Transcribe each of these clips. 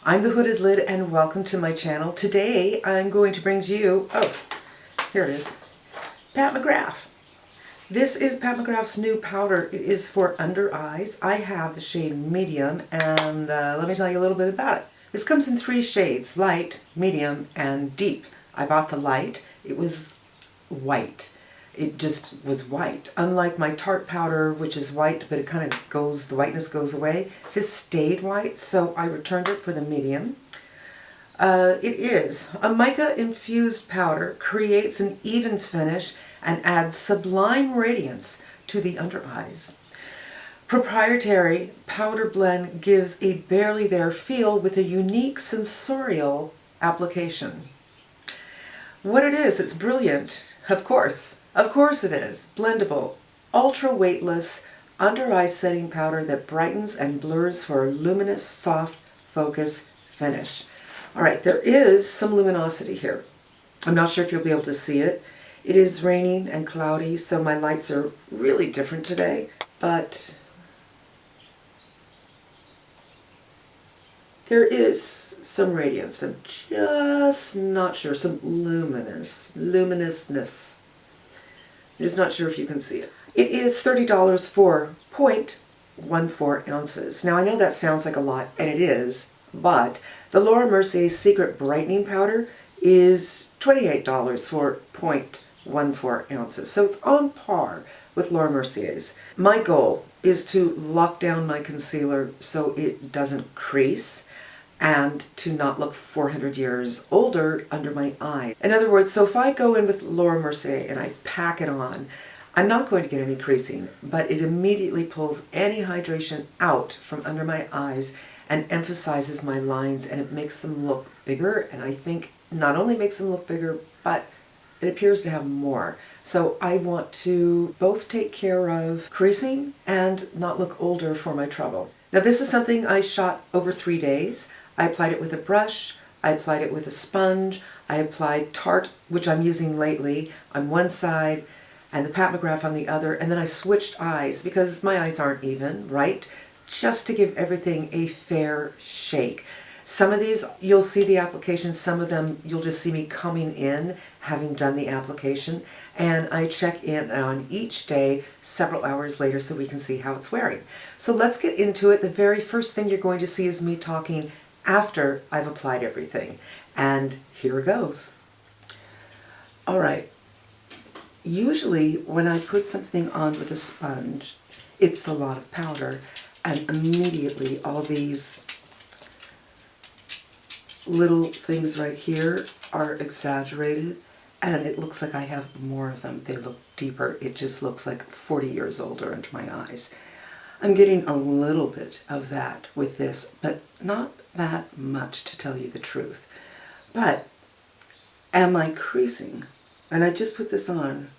I'm the Hooded Lid and welcome to my channel. Today I'm going to bring to you, here it is, Pat McGrath. This is Pat McGrath's new powder. It is for under eyes. I have the shade medium and let me tell you a little bit about it. This comes in 3 shades, light, medium, and deep. I bought the light. It was white. It just was white. Unlike my Tarte powder, which is white, but it kind of goes, the whiteness goes away. This stayed white, so I returned it for the medium. It is a mica-infused powder, creates an even finish, and adds sublime radiance to the under eyes. Proprietary powder blend gives a barely there feel with a unique sensorial application. What it is, it's brilliant. Of course it is. Blendable, ultra weightless, under eye setting powder that brightens and blurs for a luminous, soft, focus finish. All right, there is some luminosity here. I'm not sure if you'll be able to see it. It is raining and cloudy, so my lights are really different today, but there is some radiance. I'm just not sure. Some luminousness. I'm just not sure if you can see it. It is $30 for 0.14 ounces. Now I know that sounds like a lot, and it is, but the Laura Mercier's Secret Brightening Powder is $28 for 0.14 ounces. So it's on par with Laura Mercier's. My goal is to lock down my concealer so it doesn't crease, and to not look 400 years older under my eye. In other words, so if I go in with Laura Mercier and I pack it on, I'm not going to get any creasing, but it immediately pulls any hydration out from under my eyes and emphasizes my lines, and it makes them look bigger, and I think not only makes them look bigger, but it appears to have more. So I want to both take care of creasing and not look older for my trouble. Now this is something I shot over 3 days. I applied it with a brush, I applied it with a sponge, I applied Tarte, which I'm using lately, on one side, and the Pat McGrath on the other, and then I switched eyes because my eyes aren't even, right? Just to give everything a fair shake. Some of these, you'll see the application, some of them you'll just see me coming in, having done the application, and I check in on each day several hours later so we can see how it's wearing. So let's get into it. The very first thing you're going to see is me talking after I've applied everything. And here it goes. All right. Usually when I put something on with a sponge, it's a lot of powder, and immediately all these little things right here are exaggerated, and it looks like I have more of them. They look deeper. It just looks like 40 years older under my eyes. I'm getting a little bit of that with this, but not that much, to tell you the truth. But am I creasing? And I just put this on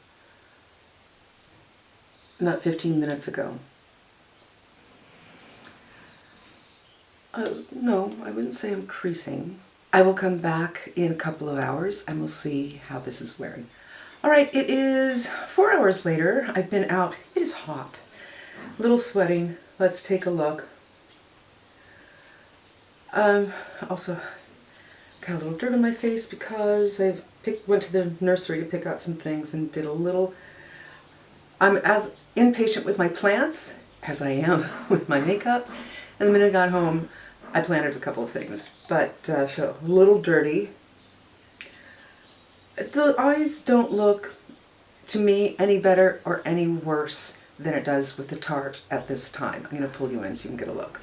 not 15 minutes ago. No, I wouldn't say I'm creasing. I will come back in a couple of hours and we'll see how this is wearing. All right, it is 4 hours later. I've been out. It is hot. A little sweating. Let's take a look. Also got a little dirt on my face because I went to the nursery to pick up some things and did a little. I'm as impatient with my plants as I am with my makeup. And the minute I got home, I planted a couple of things, but so a little dirty. The eyes don't look, to me, any better or any worse than it does with the Tarte at this time. I'm going to pull you in so you can get a look.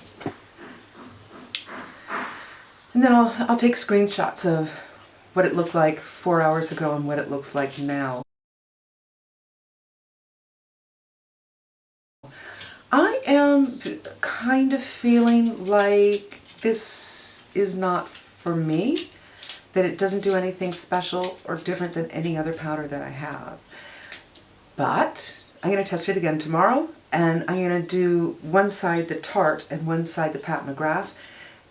And then I'll take screenshots of what it looked like 4 hours ago and what it looks like now. I am kind of feeling like this is not for me, that it doesn't do anything special or different than any other powder that I have. But I'm going to test it again tomorrow, and I'm going to do one side the Tarte and one side the Pat McGrath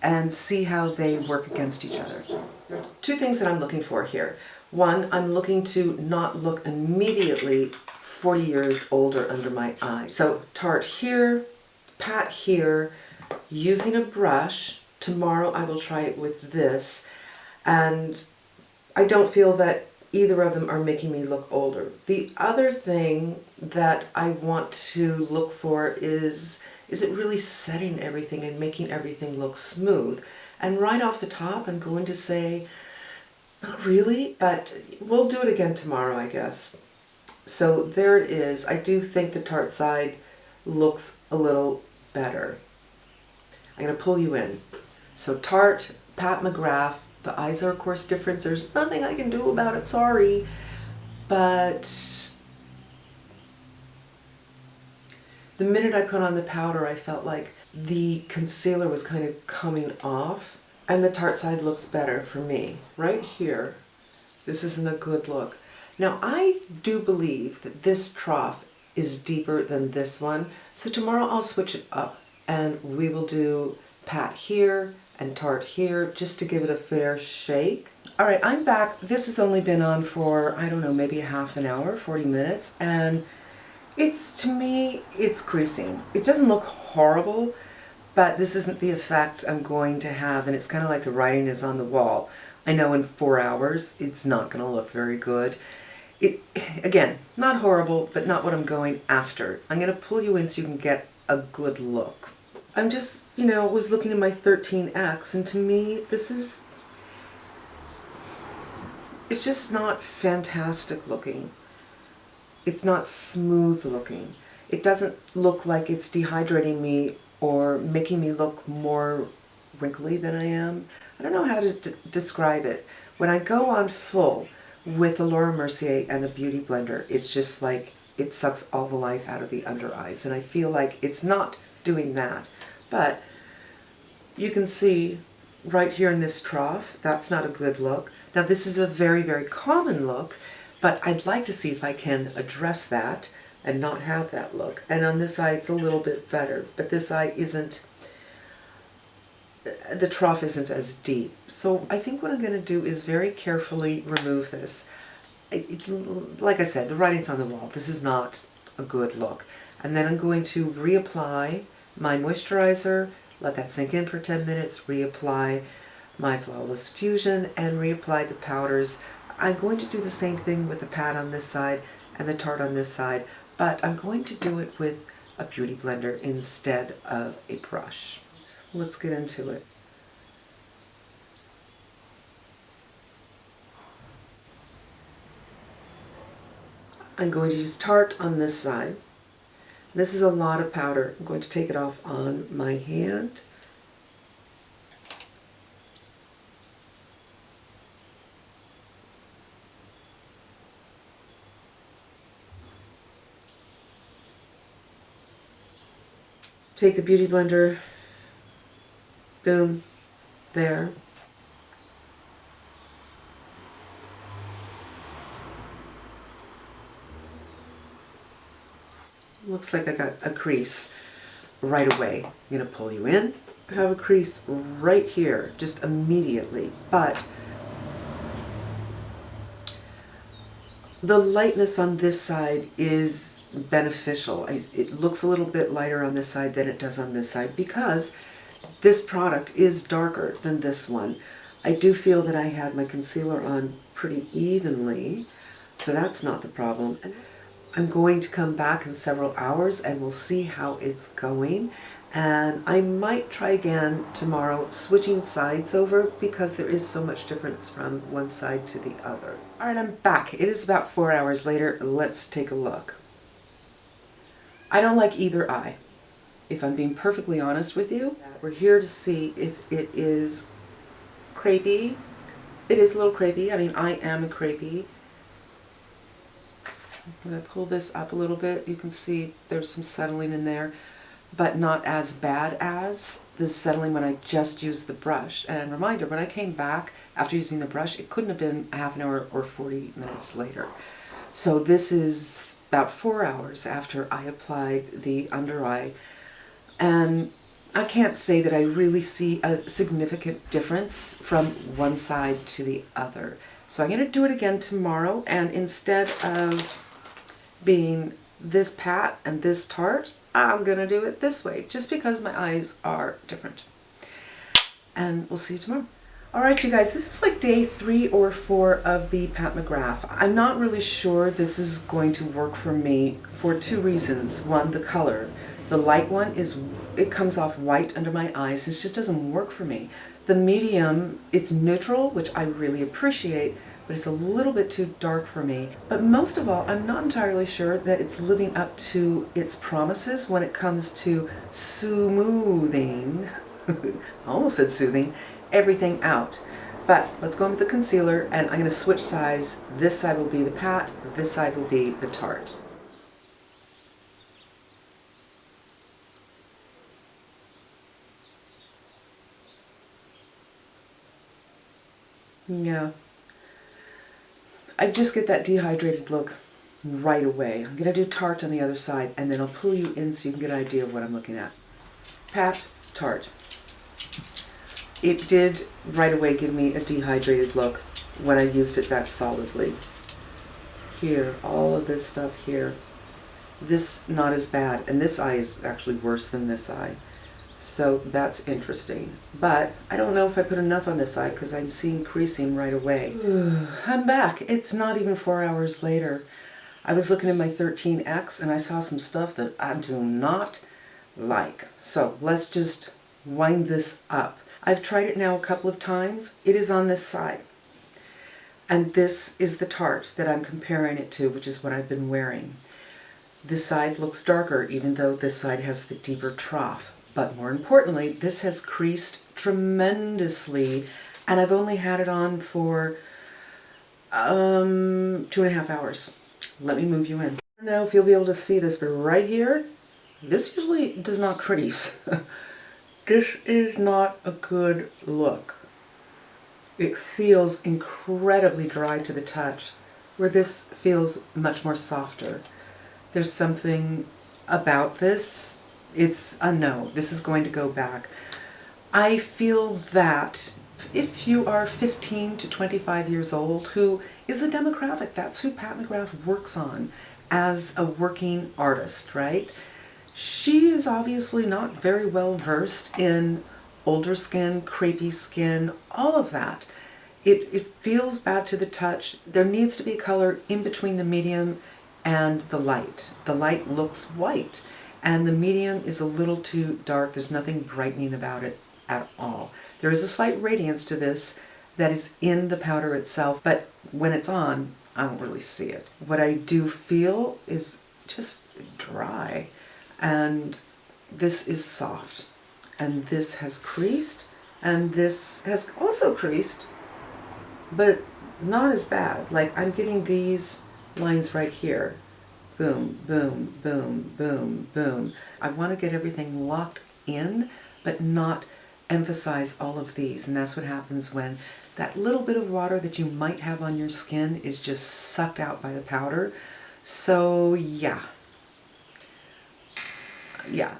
and see how they work against each other. There are 2 things that I'm looking for here. One, I'm looking to not look immediately 40 years older under my eye. So Tarte here, Pat here, using a brush, tomorrow I will try it with this, and I don't feel that either of them are making me look older. The other thing that I want to look for is it really setting everything and making everything look smooth? And right off the top, I'm going to say, not really, but we'll do it again tomorrow, I guess. So there it is. I do think the Tarte side looks a little better. I'm going to pull you in. So Tarte, Pat McGrath, the eyes are of course different. There's nothing I can do about it, sorry. But the minute I put on the powder, I felt like the concealer was kind of coming off, and the Tarte side looks better for me. Right here, this isn't a good look. Now I do believe that this trough is deeper than this one, so tomorrow I'll switch it up and we will do Pat here and Tarte here just to give it a fair shake. All right, I'm back. This has only been on for, I don't know, maybe a half an hour, 40 minutes, and to me, it's creasing. It doesn't look horrible, but this isn't the effect I'm going to have, and it's kind of like the writing is on the wall. I know in 4 hours, it's not going to look very good. Again, not horrible, but not what I'm going after. I'm going to pull you in so you can get a good look. I'm just, was looking at my 13X, and to me, it's just not fantastic looking. It's not smooth looking. It doesn't look like it's dehydrating me or making me look more wrinkly than I am. I don't know how to describe it. When I go on full with the Laura Mercier and the Beauty Blender, it's just like it sucks all the life out of the under eyes, and I feel like it's not doing that. But you can see right here in this trough, that's not a good look. Now this is a very, very common look, but I'd like to see if I can address that and not have that look. And on this eye, it's a little bit better, but this eye isn't, the trough isn't as deep. So I think what I'm going to do is very carefully remove this. Like I said, the writing's on the wall. This is not a good look. And then I'm going to reapply my moisturizer, let that sink in for 10 minutes, reapply my Flawless Fusion, and reapply the powders. I'm going to do the same thing with the Pat on this side and the Tarte on this side, but I'm going to do it with a Beauty Blender instead of a brush. Let's get into it. I'm going to use Tarte on this side. This is a lot of powder. I'm going to take it off on my hand. Take the Beauty Blender, boom, there. Looks like I got a crease right away. I'm going to pull you in. I have a crease right here, just immediately, but the lightness on this side is beneficial. It looks a little bit lighter on this side than it does on this side because this product is darker than this one. I do feel that I had my concealer on pretty evenly, so that's not the problem. I'm going to come back in several hours and we'll see how it's going. And I might try again tomorrow, switching sides over because there is so much difference from one side to the other. All right, I'm back. It is about 4 hours later. Let's take a look. I don't like either eye, if I'm being perfectly honest with you. We're here to see if it is crepey. It is a little crepey. I mean, I am a crepey. When I pull this up a little bit, you can see there's some settling in there, but not as bad as the settling when I just used the brush. And reminder, when I came back after using the brush, it couldn't have been a half an hour or 40 minutes later. So this is about 4 hours after I applied the under eye. And I can't say that I really see a significant difference from one side to the other. So I'm going to do it again tomorrow, and instead of being this Pat and this Tarte, I'm going to do it this way, just because my eyes are different. and we'll see you tomorrow. All right, you guys, this is like day 3 or 4 of the Pat McGrath. I'm not really sure this is going to work for me for 2 reasons. One, the color. The light one it comes off white under my eyes. This just doesn't work for me. The medium, it's neutral, which I really appreciate, but it's a little bit too dark for me. But most of all, I'm not entirely sure that it's living up to its promises when it comes to smoothing, I almost said soothing, everything out. But let's go in with the concealer, and I'm going to switch sides. This side will be the Pat, this side will be the Tarte. Yeah. I just get that dehydrated look right away. I'm going to do Tarte on the other side, and then I'll pull you in so you can get an idea of what I'm looking at. Pat, Tarte. It did right away give me a dehydrated look when I used it that solidly. Here, all of this stuff here. This not as bad, and this eye is actually worse than this eye. So that's interesting. But I don't know if I put enough on this eye because I'm seeing creasing right away. I'm back. It's not even 4 hours later. I was looking at my 13X and I saw some stuff that I do not like. So let's just wind this up. I've tried it now a couple of times. It is on this side. And this is the Tarte that I'm comparing it to, which is what I've been wearing. This side looks darker, even though this side has the deeper trough. But more importantly, this has creased tremendously, and I've only had it on for 2.5 hours. Let me move you in. I don't know if you'll be able to see this, but right here, this usually does not crease. This is not a good look. It feels incredibly dry to the touch, where this feels much more softer. There's something about this. It's a no. This is going to go back. I feel that if you are 15 to 25 years old, who is the demographic, that's who Pat McGrath works on as a working artist, right? She is obviously not very well versed in older skin, crepey skin, all of that. It feels bad to the touch. There needs to be color in between the medium and the light. The light looks white, and the medium is a little too dark. There's nothing brightening about it at all. There is a slight radiance to this that is in the powder itself, but when it's on, I don't really see it. What I do feel is just dry, and this is soft, and this has creased, and this has also creased, but not as bad. Like, I'm getting these lines right here. Boom, boom, boom, boom, boom. I want to get everything locked in, but not emphasize all of these. And that's what happens when that little bit of water that you might have on your skin is just sucked out by the powder. So yeah,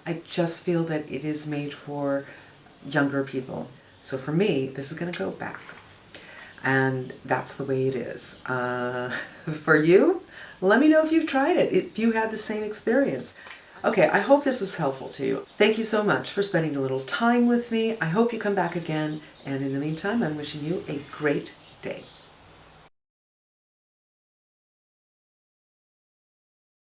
I just feel that it is made for younger people. So for me, this is going to go back. And that's the way it is. For you, let me know if you've tried it, if you had the same experience. Okay, I hope this was helpful to you. Thank you so much for spending a little time with me. I hope you come back again. And in the meantime, I'm wishing you a great day.